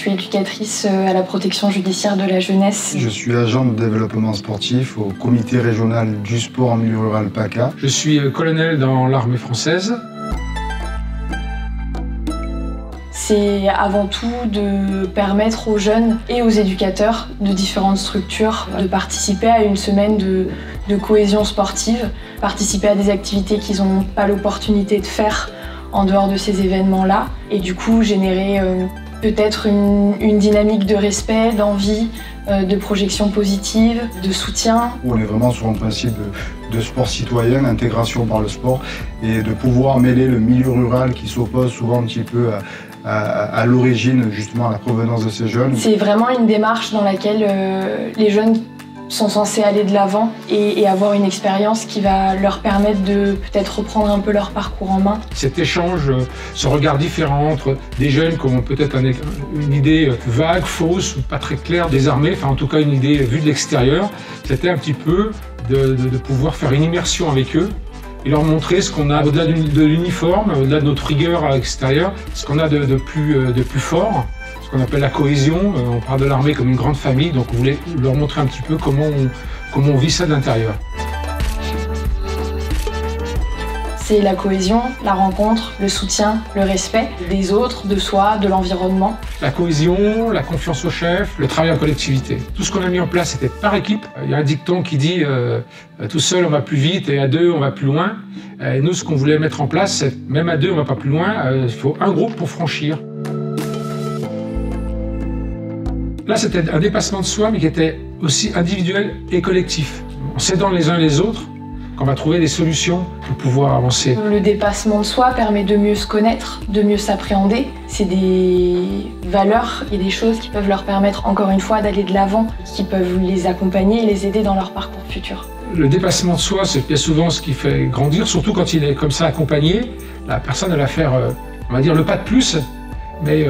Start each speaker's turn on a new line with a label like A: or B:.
A: suis éducatrice à la protection judiciaire de la jeunesse.
B: Je suis agent de développement sportif au comité régional du sport en milieu rural PACA.
C: Je suis colonel dans l'armée française.
A: C'est avant tout de permettre aux jeunes et aux éducateurs de différentes structures de participer à une semaine de cohésion sportive, participer à des activités qu'ils n'ont pas l'opportunité de faire en dehors de ces événements-là, et du coup générer peut-être une dynamique de respect, d'envie, de projection positive, de soutien.
B: On est vraiment sur un principe de sport citoyen, intégration par le sport, et de pouvoir mêler le milieu rural qui s'oppose souvent un petit peu à l'origine, justement à la provenance de ces jeunes.
A: C'est vraiment une démarche dans laquelle les jeunes sont censés aller de l'avant et avoir une expérience qui va leur permettre de peut-être reprendre un peu leur parcours en main.
C: Cet échange, ce regard différent entre des jeunes qui ont peut-être une idée vague, fausse ou pas très claire des armées, enfin en tout cas une idée vue de l'extérieur, c'était un petit peu de pouvoir faire une immersion avec eux et leur montrer ce qu'on a au-delà de l'uniforme, au-delà de notre rigueur à l'extérieur, ce qu'on a de plus fort. Ce qu'on appelle la cohésion. On parle de l'armée comme une grande famille, donc on voulait leur montrer un petit peu comment on vit ça de l'intérieur.
A: C'est la cohésion, la rencontre, le soutien, le respect des autres, de soi, de l'environnement.
C: La cohésion, la confiance au chef, le travail en collectivité. Tout ce qu'on a mis en place, c'était par équipe. Il y a un dicton qui dit tout seul on va plus vite et à deux on va plus loin. Et nous, ce qu'on voulait mettre en place, c'est même à deux on va pas plus loin, il faut un groupe pour franchir. Là, c'était un dépassement de soi, mais qui était aussi individuel et collectif. En s'aidant les uns les autres, qu'on va trouver des solutions pour pouvoir avancer.
A: Le dépassement de soi permet de mieux se connaître, de mieux s'appréhender. C'est des valeurs et des choses qui peuvent leur permettre, encore une fois, d'aller de l'avant, qui peuvent les accompagner et les aider dans leur parcours futur.
C: Le dépassement de soi, c'est bien souvent ce qui fait grandir, surtout quand il est comme ça accompagné. La personne, elle va faire, on va dire, le pas de plus, mais